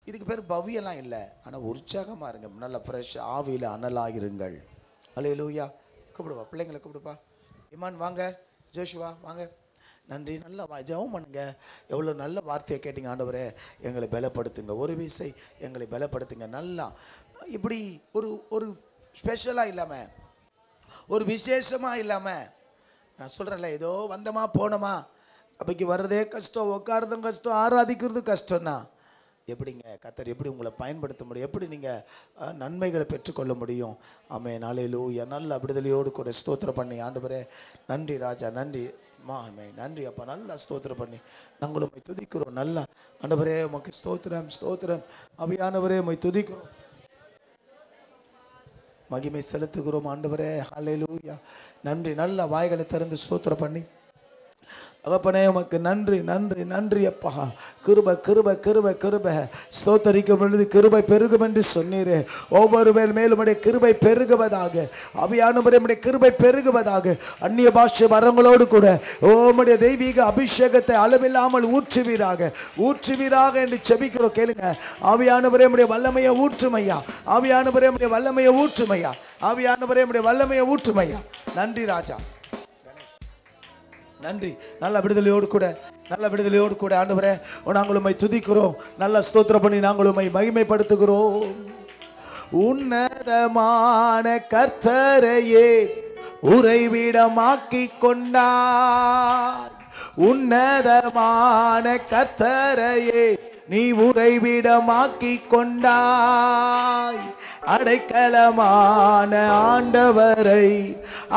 இதுக்கு பேர் பவ்யெல்லாம் இல்லை, ஆனால் உற்சாகமாக இருங்க, நல்ல ஃப்ரெஷ் ஆவியில் அனலாகிருங்கள். அல்லேலூயா. கூப்பிடுவா, பிள்ளைங்களை கூப்பிடுப்பா. இமான் வாங்க, ஜோஷுவா வாங்க. நன்றி. நல்லா ஜெபம் பண்ணுங்க. எவ்வளோ நல்ல வார்த்தையை கேட்டீங்க. ஆண்டவரே எங்களை பலப்படுத்துங்க, ஒரு விசை எங்களை பலப்படுத்துங்க. நல்லா இப்படி ஒரு ஒரு ஸ்பெஷலாக இல்லாமல், ஒரு விசேஷமாக இல்லாமல், நான் சொல்கிறேன்ல, ஏதோ வந்தமா போனோமா, சபைக்கு வர்றதே கஷ்டம், உட்காரதும் கஷ்டம், ஆராதிக்கிறது கஷ்டம்னா எப்படிங்க கர்த்தர் எப்படி உங்களை பயன்படுத்த முடியும்? எப்படி நீங்கள் நன்மைகளை பெற்றுக்கொள்ள முடியும்? ஆமென். அல்லேலூயா. நல்ல விடுதலையோடு கூட ஸ்தோத்திரம் பண்ணி, ஆண்டவரே நன்றி ராஜா, நன்றி ஆமென், நன்றி அப்பா, நல்லா ஸ்தோத்திரம் பண்ணி நாங்களும் உம்மை துதிக்கிறோம். நல்லா ஆண்டவரே உமக்கு ஸ்தோத்திரம், ஸ்தோத்திரம். ஆவியானவரே உம்மை துதிக்கிறோம், மகிமை செலுத்துகிறோம். ஆண்டவரே அல்லேலூயா. நன்றி. நல்ல வாய்களை திறந்து ஸ்தோத்திரம் பண்ணி, தகப்பனே உமக்கு நன்றி, நன்றி, நன்றி அப்பா. கிருபை கிருபை கிருபை கிருபை. ஸ்தோத்தரிக்கும் பொழுது கிருபை பெருகும் என்று சொன்னீரே. ஒவ்வொரு மேலும் உடைய கிருபை பெருகுவதாக. ஆவியானவரே உம்முடைய கிருபை பெருகுவதாக. அந்நிய பாஷை வரங்களோடு கூட உம்முடைய தெய்வீக அபிஷேகத்தை அளவில்லாமல் ஊற்றுவீராக, ஊற்றுவீராக என்று செபிக்கிறோம். கேளுங்க. ஆவியானவரே உம்முடைய வல்லமையை ஊற்றுமையா, ஆவியானவரே உம்முடைய வல்லமையை ஊற்றுமையா, ஆவியானவரே உம்முடைய வல்லமையை ஊற்றுமையா. நன்றி ராஜா, நன்றி. நல்ல விடுதலையோடு கூட, நல்ல விடுதலையோடு கூட ஆண்டவரே நாங்கள் உம்மை துதிக்கிறோம். நல்ல ஸ்தோத்திரம் பண்ணி நாங்கள் உம்மை மகிமைப்படுத்துகிறோம். உன்னதமான கர்த்தரையே உறைவிடமாக்கி கொண்டார். உன்னதமான கர்த்தரையே நீ உறைவிடமாக்கி கொண்டாய். அடைக்கலமான ஆண்டவரை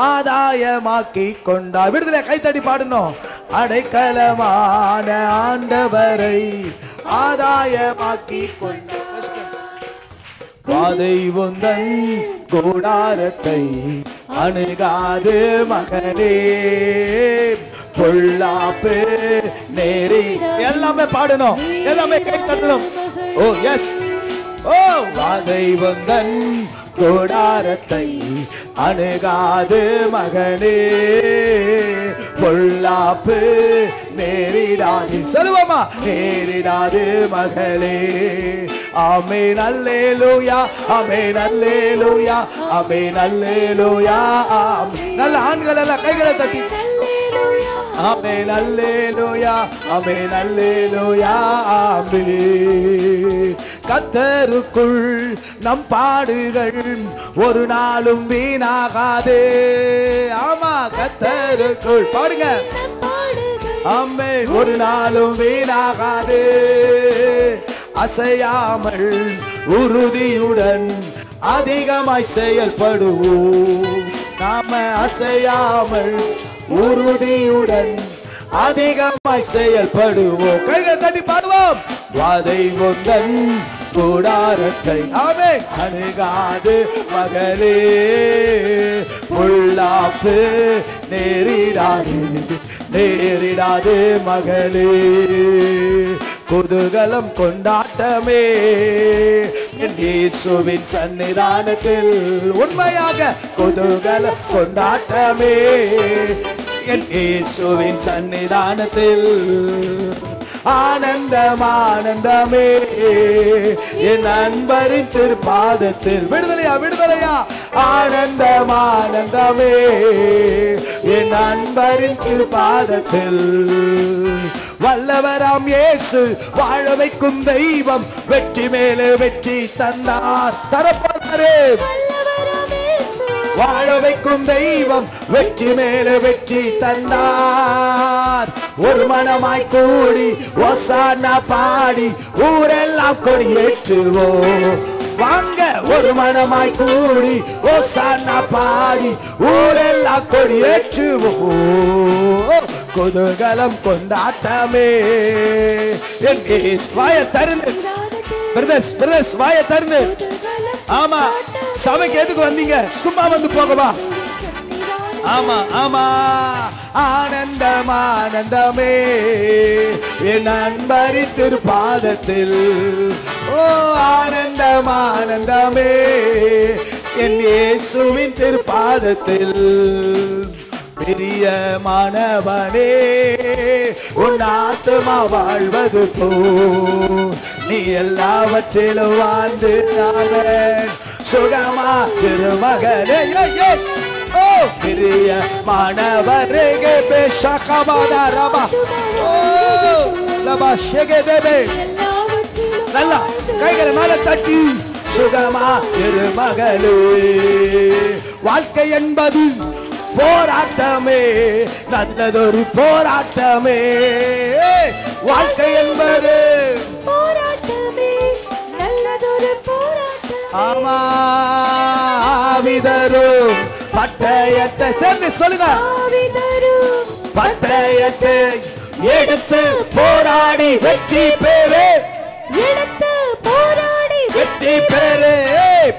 ஆதாயமாக்கி கொண்டாய். விடுதலை கைத்தடி பாடணும். அடைக்கலமான ஆண்டவரை ஆதாயமாக்கி கொண்டாய். பாதை உந்தன் கூடாரத்தை அணுகாது மகனே, பொல்லாப்பு நேரி. எல்லாமே பாடணும், எல்லாமே கை தட்டணும். ஓ எஸ். ஓ வாதை வந்தன் கூடாரத்தை அணுகாது மகனே, பொல்லாப்பு நேரிடாது. சொல்லுவோமா? நேரிடாது மகளே. ஆமென் அல்லேலூயா, ஆமென் அல்லேலூயா, ஆமென் அல்லேலூயா. நல்ல ஆண்கள் எல்லாம் கைகளை தட்டி ஆமென் அல்லேலூயா, ஆமென் அல்லேலூயா. ஆமென். கர்த்தருக்குள் நம் பாடுகள் ஒரு நாளும் வீணாகாதே. ஆமா, கர்த்தருக்குள் பாடுங்க. ஆமென். ஒரு நாளும் வீணாகாதே. அசையாமல் உறுதியுடன் அதிகமாய் செயல்படுவோம். நாம அசையாமல் உறுதியுடன் அதிகமாய் செயல்படுவோம். கைகளை தட்டி பாடுவோம். வாதை ஒன்றன் கூடாரத்தை ஆமென் அணுகாது மகளே, பொல்லாப்பு நேரிடாது, நேரிடாது மகளே. குதூகலம் கொண்டாட்டமே என் இயேசுவின் சன்னிதானத்தில். உண்மையாக குதூகலம் கொண்டாட்டமே என் இயேசுவின் சன்னிதானத்தில். ஆனந்தம் ஆனந்தமே என் அன்பரின் திருப்பாதத்தில். விடுதலையா, விடுதலையா. ஆனந்தம் ஆனந்தமே என் அன்பரின் திருப்பாதத்தில். வல்லவராம் இயேசு வாழ வைக்கும் தெய்வம், வெற்றி மேலே வெற்றி தந்தார். தரப்பாரே. வாழ வைக்கும் தெய்வம் வெற்றி மேலே வெற்றி தந்தார். ஒரு மனமாய் கூடி ஓசானா பாடி ஊரெல்லாம் கொடியேற்றுவோம். வாங்க. ஒரு மனமாய் கூடி ஓசானா பாடி ஊரெல்லாம் கொடியேற்றுவோம். குதூகலம் கொண்டாட்டமே என் வாய தருந்து. பிரதர்ஸ், பிரதர்ஸ் வாய தருந்து. ஆமா, சபைக்கு எதுக்கு வந்தீங்க? சும்மா வந்து போகவா? ஆமா ஆமா. ஆனந்தம் ஆனந்தமே என் அன்பரின் திருப்பாதத்தில். ஓ ஆனந்தம் ஆனந்தமே என் இயேசுவின் திருப்பாதத்தில். பிரியமானவனே உன் ஆத்துமா வாழ்வது போ, நீ எல்லாவற்றிலும் வாழ்ந்து ஆமென் சுகமா திருமகனே ஓ பிரிய மாணவரே பேஷகபாதரபா ஓ லபா ஷெகதேபே நல்லா கைகளை மேல தட்டி சுகமா திருமகளே வாழ்க்கை என்பது போராட்டமே நல்லதொரு போராட்டமே வாழ்க்கை என்பது போராட்டமே நல்லதொரு போராட்டம் ஆமா ஆவிதரும் பட்டயத்தை சேர்ந்து சொல்லுங்க ஆவிதரும் பட்டயத்தை எடுத்து போராடி வெற்றி பெறு எடுத்து போராடி வெற்றி பெறு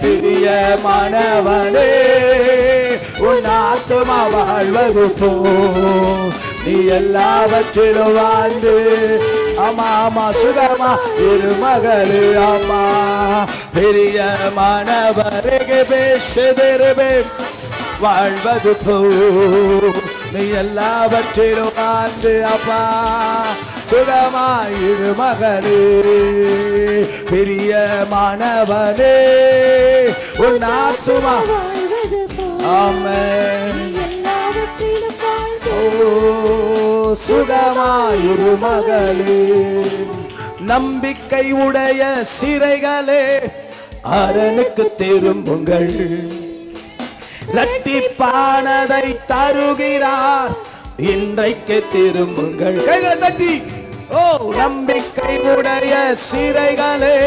பிரியமானவனே உன் ஆத்துமா வாழ்வது போ நீ எல்லாவற்றிலும் வாழ்ந்து ஆமா ஆமா சுகமா திருமகளே ஆமா பிரியமானவரே பேசுதே வாழ்வது போ நீ எல்லாவற்றிலும் வாழ்ந்து அப்பா சுகமாயிரு மகளே பிரியமானவனே உன் ஆத்துமா ஆமென் ஓ சுகமாயிரு மகளே நம்பிக்கை உடைய சிறைகளே அரணுக்கு திரும்புங்கள் இரட்டிப்பானதை தருகிறார் இன்றைக்கு திரும்புங்கள் கைகளை தட்டி ஓ நம்பிக்கை உடைய சிறைகளே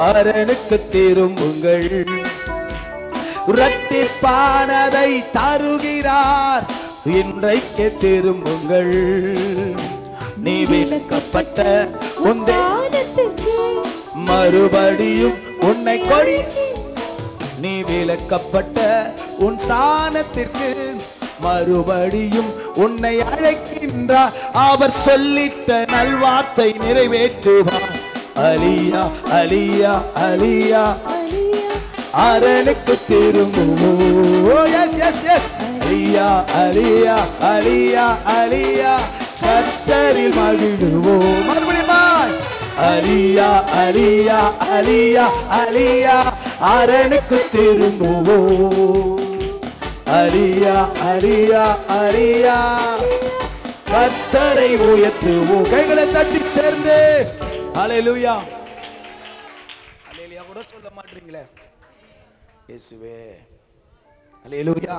அரணுக்கு திரும்புங்கள் இரட்டிப்பானதை தருகிறார் இன்றைக்கு திரும்புங்கள் நீ விலக்கப்பட்ட உந்தே மறுபடியும் உன்னை கொடி நீ விலக்கப்பட்ட உன் ஸ்தானத்திற்கு மறுபடியும் உன்னை அழைக்கின்றார் அவர் சொல்லிட்ட நல்வார்த்தை நிறைவேற்றுவார் அலியா அலியா அலியா அரணுக்கு திரும்புவோ எஸ் எஸ் எஸ் அலியா அலியா அலியா அலியா கர்த்தரில் மகிழுவோம் மறுபடியும் அலியா அலியா அலியா அலியா அரணுக்கு திரும்புவோம் அலியா அலியா அலியா கர்த்தரை உயர்த்துவோம் கைகளை தட்டி சேர்ந்து ஹல்லேலூயா ஹல்லேலூயா கூட சொல்ல மாட்டீங்களே இயேசுவே ஹல்லேலூயா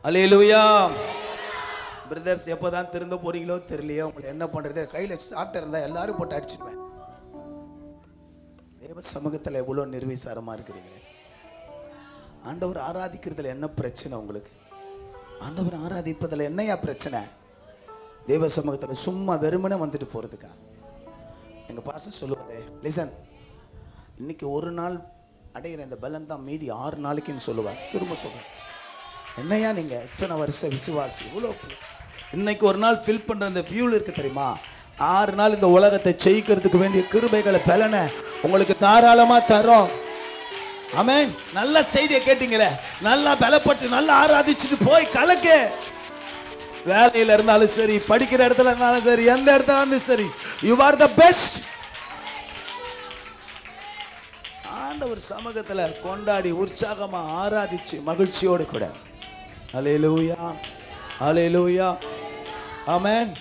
ஹல்லேலூயா பிரதர்ஸ் எப்போதான் திருந்த போறீங்களோ தெரியலையோ உங்களுக்கு என்ன பண்றது கையில சாட்டை இருந்தா எல்லாரும் போட்டு அடிச்சிடுவேன் தேவ சமூகத்தில் எவ்வளோ நிர்விசாரமா இருக்கிறீங்களே ஆண்டவர் ஆராதிக்கிறதுல என்ன பிரச்சனை உங்களுக்கு ஆண்டவர் ஆராதிப்பதில் என்னையா பிரச்சனை தேவ சமூகத்தில் சும்மா வெறுமனே வந்துட்டு போறதுக்கா எங்க பாஸ்டர் சொல்லுவாரு லிசன் இன்னைக்கு ஒரு நாள் அடையிற இந்த பலன் தான் மீதி 6 நாளைக்குன்னு சொல்லுவார் திரும்ப சொல்றேன் என்னையா நீங்க இத்தனை வருஷ விசுவாசி இவ்வளோ இன்னைக்கு ஒரு நாள் ஃபில் பண்ற அந்த ஃபியூல் இருக்கு தெரியுமா 6 நாள் இந்த உலகத்தை ஜெயிக்கிறதுக்கு வேண்டிய கிருபைகளை பலனை உங்களுக்கு தாராளமா தரோம் ஆமென் நல்ல செய்தியை கேட்டீங்களே நல்லா பலப்பட்டு நல்லா ஆராதிச்சுட்டு போய் கலக்கு வேலையில இருந்தாலும் சரி படிக்கிற இடத்துல இருந்தாலும் சரி எந்த இடத்துல இருந்தாலும் சரி யூ ஆர் த பெஸ்ட் ஆண்டவர் சமூகத்துல கொண்டாடி உற்சாகமா ஆராதிச்சு மகிழ்ச்சியோடு கூட ஹல்லேலூயா ஹல்லேலூயா ஆமென்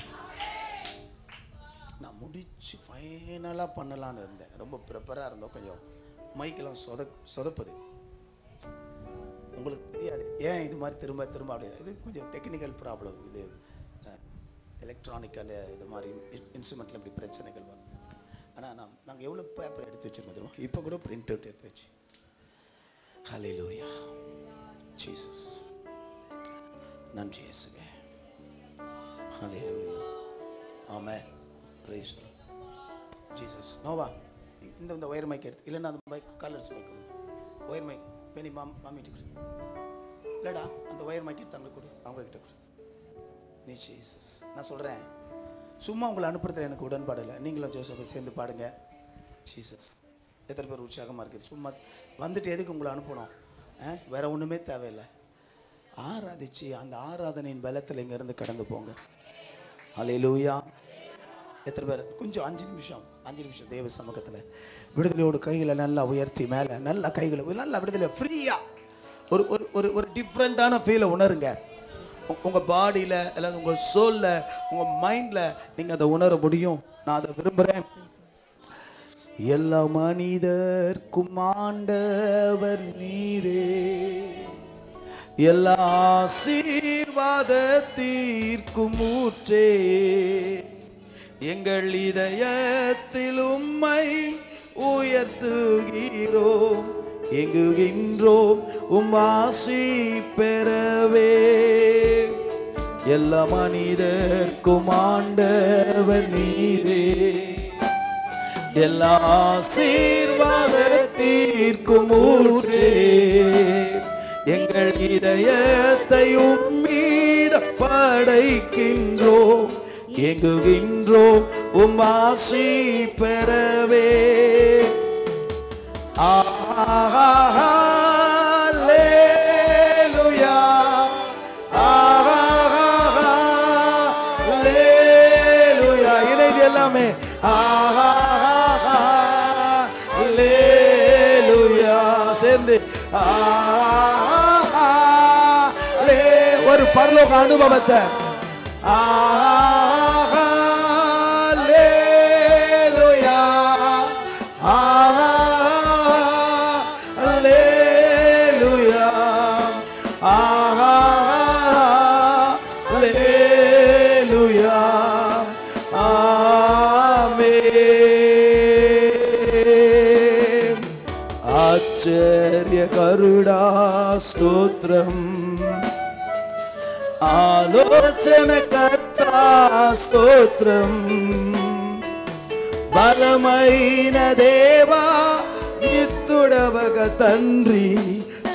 நான் முடிச்சு ஃபைனலா பண்ணலாம்னு இருந்தேன் ரொம்ப ப்ரிப்பரா இருந்தோம் கொஞ்சம் மைக்கெல்லாம் சொதப்புது உங்களுக்கு தெரியாது ஏன் இது மாதிரி திரும்ப திரும்ப அப்படி இது கொஞ்சம் டெக்னிக்கல் ப்ராப்ளம் இது எலக்ட்ரானிக்கல் இது மாதிரி இன்ஸ்ட்ருமெண்ட்டில் இப்படி பிரச்சனைகள் வரும் ஆனால் நாங்கள் எவ்வளோ பேப்பர் எடுத்து வச்சுருக்கோம் தெரியுமா இப்போ கூட பிரிண்ட் அவுட் எடுத்து வச்சு ஹல்லேலூயா ஜீசஸ் நன்றி இயேசுவே hallelujah amen praise the Lord Jesus நோவா இந்த ஒயர் மைக் எடுத்து இல்லைன்னா அந்த mic colours mic wire mic பெனி மாமிட்டு கொடு இல்லைடா அந்த ஒயர் மைக் எடுத்து அங்கே கொடு அவங்க கிட்ட கொடு நீ ஜீசஸ் நான் சொல்கிறேன் சும்மா உங்களை அனுப்புறதுல எனக்கு உடன்பாடு இல்லை நீங்களும் ஜோசப்பை சேர்ந்து பாடுங்க ஜீசஸ் எத்தனை பேர் உற்சாகமாக இருக்குது சும்மா வந்துட்டு எதுக்கு உங்களை அனுப்பணும் வேற ஒன்றுமே தேவையில்லை ஆராதிச்சு அந்த ஆராதனையின் பலத்தில் இங்கேருந்து கடந்து போங்க ஹல்லேலூயா எத்தனை பேர் கொஞ்சம் 5 நிமிஷம் தேவ சமூகத்தில் விடுதலையோடு கைகளை நல்லா உயர்த்தி மேலே நல்லா கைகளை நல்லா விடுதலை ஃப்ரீயாக ஒரு ஒரு ஒரு ஒரு டிஃப்ரெண்ட்டான ஃபீலை உணருங்க. உங்கள் பாடியில் அல்லது உங்கள் சோலில் உங்கள் மைண்டில் நீங்கள் அதை உணர முடியும். நான் அதை விரும்புகிறேன். எல்லா மனிதர்க்கும் ஆண்டவர் நீரே, எல்லா ஆசீர்வாதத்திற்கும் ஊற்றே, எங்கள் இதயத்தில் உம்மை உயர்த்துகிறோம், எங்குகின்றோம் உம் ஆசி பெறவே. எல்லா மனிதர்க்கும் ஆண்டவர் நீரே, எல்லா ஆசீர்வாதத்திற்கும் ஊற்றே, எங்கள் இதயத்தை உம்மீட படைக்கின்றோம், எங்குகின்றோம் உம் ஆசி பெறவே. அல்லேலூயா, அல்லேலூயா. இணைந்து எல்லாமே அல்லேலூயா சேர்ந்து ஒரு பரலோக அனுபவத்தை அல்லேலூயா, அல்லேலூயா, அல்லேலூயா, ஆமென். ஆச்சரிய கருடா ஸ்தோத்திரம், ఆలోచన కర్తా స్తోత్రం, బలమైన దేవా నిత్తుడవగ తండ్రి,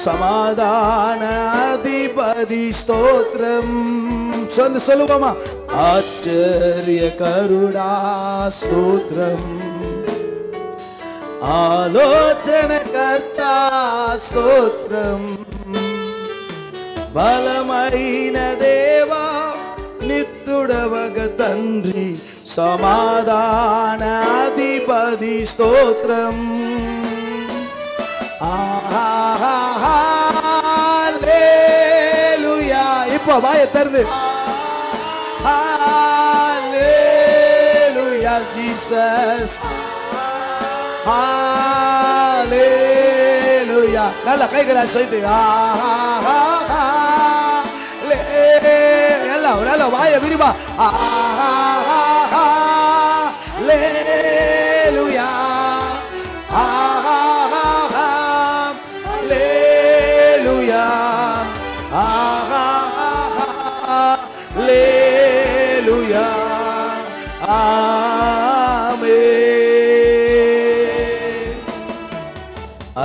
సమాధాన అధిపతి స్తోత్రం. சொல்லுவோமா? ఆశ్చర్యకరుడా స్తోత్రం, ఆలోచన కర్తా స్తోత్రం, బలమైన దేవా నిత్తుడవగ తండ్రి, సమాధాన అధిపతి స్తోత్రం. హల్లెలూయా. இப்போ வாயை திறந்து ஹalleluya ஜீசஸ், ஹalleluya. நல்ல கைகளை அசைத்து நல்ல வாயை விரிவா ஹalleluya, ஹalleluya, ஹalleluya, ஆமென்.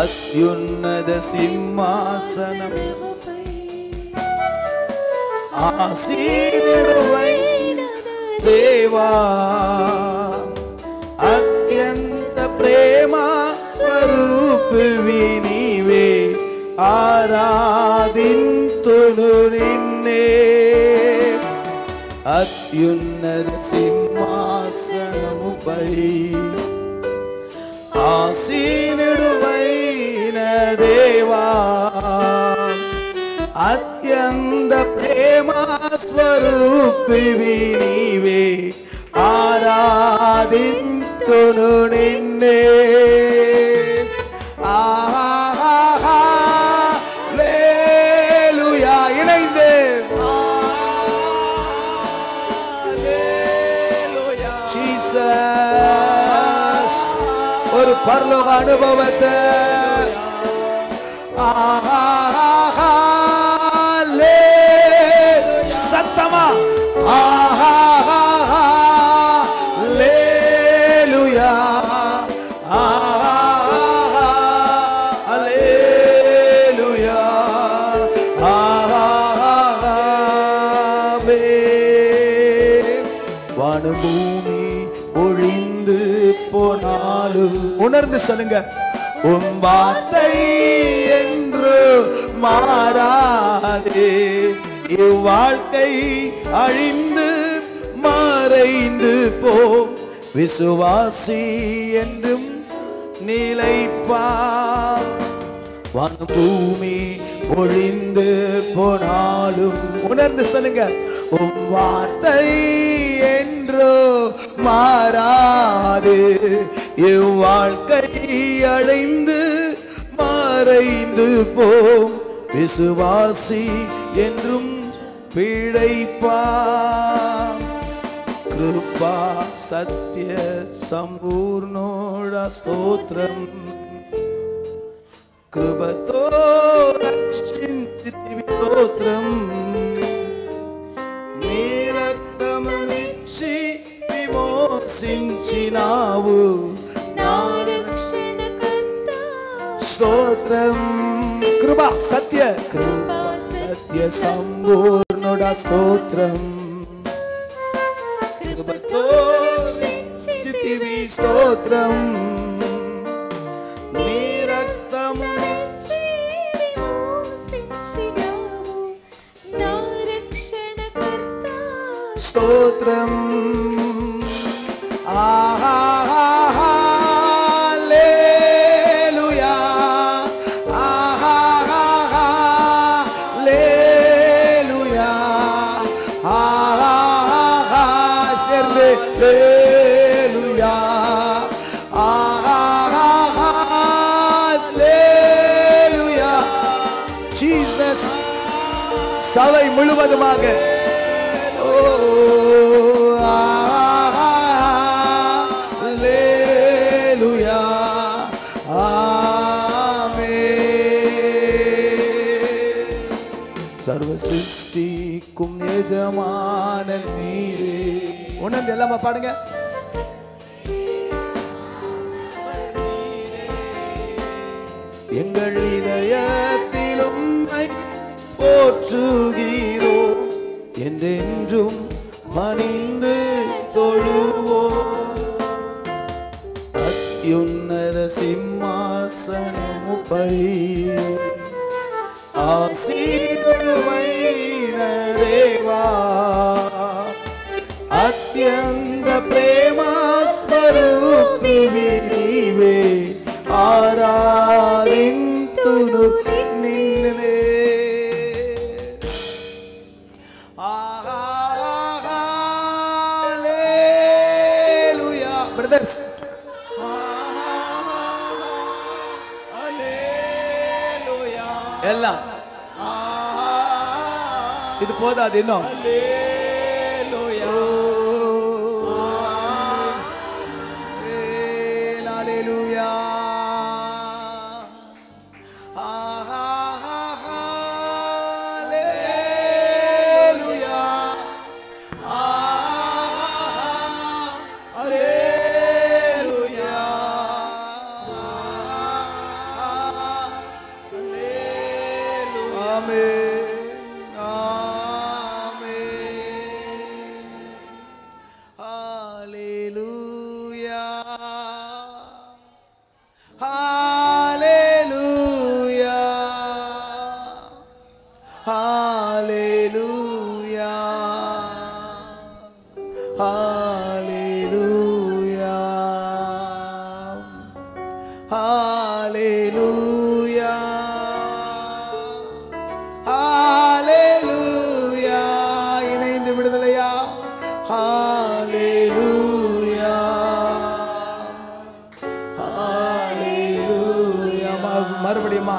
అత్యున్నత సింహాసనం ఆసీనుడవైన దేవా, అత్యంత ప్రేమ స్వరూపివి నీవే, ఆరాధింతును నిన్నే. అత్యున్నత సింహాసనముపై ఆసీనుడవైన దేవా, అత్యంత ప్రేమ స్వరూపివి నీవే, ఆరాధింతును నిన్నే. హల్లెలూయా. இணைந்து ஜீசஸ் ஒரு பரலோக அனுபவத்தை சத்தமா அல்லேலூயா, அல்லேலூயா, ஆமென். வானம் பூமி ஒழிந்து போனாலும் உணர்ந்து சொல்லுங்க, உம் வார்த்தை என்று மாறாதே, இவ்வாழ்க்கை அழிந்து மறைந்து போ, விசுவாசி என்றும் நிலைப்பார். வானம் பூமி ஒழிந்து போனாலும் உணர்ந்து சொல்லுங்க, உம் வார்த்தை என்றோ மாறாது. இவ்வாழ்க்கை அடைந்து மறைந்து போம். விசுவாசி என்றும் பிழைப்பார். கிருபா சத்ய சம்பூர்ணோட ஸ்தோத்ரம். కృపతో రక్షించితివి స్తోత్రం. నీ రక్తమునిచ్చి విమోచించినావు నా రక్షణకర్త. స్తోత్రం. కృపా సత్య సంపూర్ణుడా స్తోత్రం. కృపతో రక్షించితివి స్తోత్రం. స్తోత్రం. హల్లెలూయా హల్లెలూయా హల్లెలూయా ஹல்லேலூயா. ஜீசஸ் சபை முழுவதுமாக ஹல்லேலூயா. ஆமென். சர்வ சிருஷ்டிக்கும் எஜமானன் நீரே. உணர்ந்து எல்லாமே பாடுங்க. எங்கள் இதயத்தில் உம்மை போற்றுகிறோம். என்றென்றும் பணிந்து தொழுவோம். அத்யுன்னத சிம்மாசனமுப்பை ஆசீர்வதின தேவா. అత్యంత ప్రేమ స్వరూపివి నీవే. ఆరాధింతును నిన్నే. హల్లెలూయా. బ్రదర్స్ హల్లెలూయా. எல்லாம் இது போதாது இன்னும். ஹல்லேலூயா. ஹல்லேலூயா. மறுபடியும்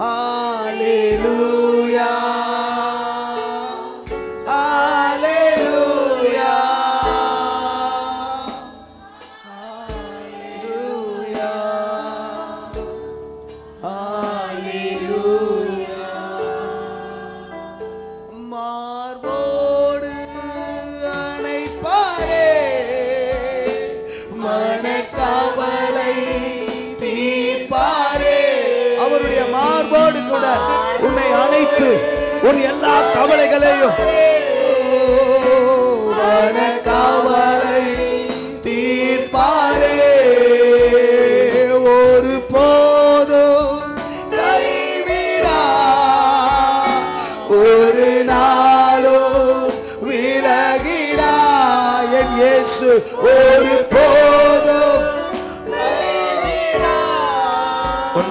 ஹல்லேலூயா. ஹல்லேலூயா. ஹல்லேலூயா. ஹல்லேலூயா. மார்போடு அணைப்பாரே மனக்கவலை தீர்ப்பாரே. அவருடைய மார்போடு கூட உன்னை அணைத்து உன் எல்லா கவலைகளையும் மனக்கவலை தீர்ப்பாரே. ஒரு போதும் கைவிடா, ஒரு நாளும் விலகிடா என் இயேசு.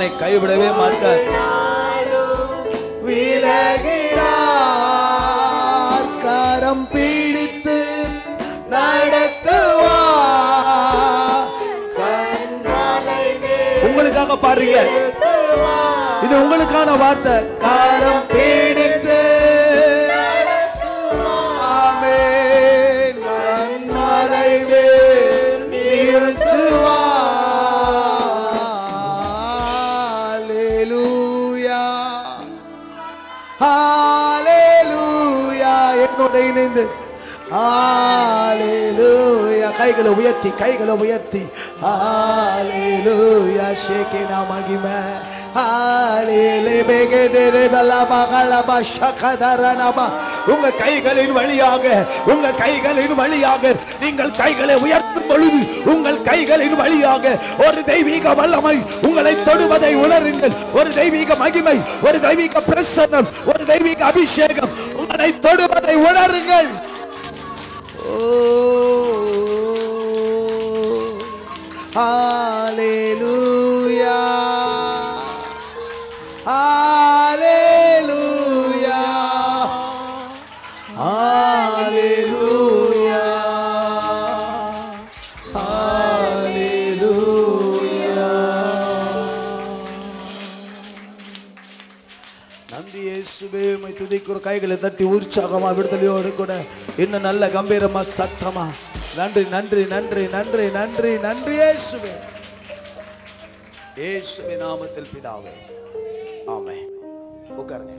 உன்னை கைவிடவே மாட்டார். விலகினார் கரம் பிடித்து நடத்துவார். உங்களுக்காக பாருங்க, இது உங்களுக்கான வார்த்தை. கரம் பிடித்து ஆமென் கண்மலை மேல் நிறுத்துவார். ஹல்லேலூயா ஹல்லேலூயா. என்னோட இணைந்து ஹல்லேலூயா. கைகளை உயர்த்தி கைகளை உயர்த்தி ஹல்லேலூயா. ஷேகினா மகிமை உங்க கைகளின் வழியாக உங்க கைகளின் வழியாக நீங்கள் கைகளை உயர்த்தும் பொழுது உங்கள் கைகளின் வழியாக ஒரு தெய்வீக வல்லமை உங்களை தொடுவதை உணருங்கள். ஒரு தெய்வீக மகிமை, ஒரு தெய்வீக பிரசன்னம், ஒரு தெய்வீக அபிஷேகம் உங்களை தொடுவதை உணருங்கள். ஹல்லேலூயா ஹல்லேலூயா ஹல்லேலூயா ஹல்லேலூயா. நன்றி இயேசுவே, உம்மை துதிக்கிறோம். கைகளை தட்டி உற்சாகமா விடுதலையோடு கூட இன்னும் நல்ல கம்பீரமா சத்தமா நன்றி நன்றி நன்றி நன்றி நன்றி நன்றி இயேசுவே. இயேசுவின் நாமத்தில் பிதாவே, ஆமென். உட்காருங்க.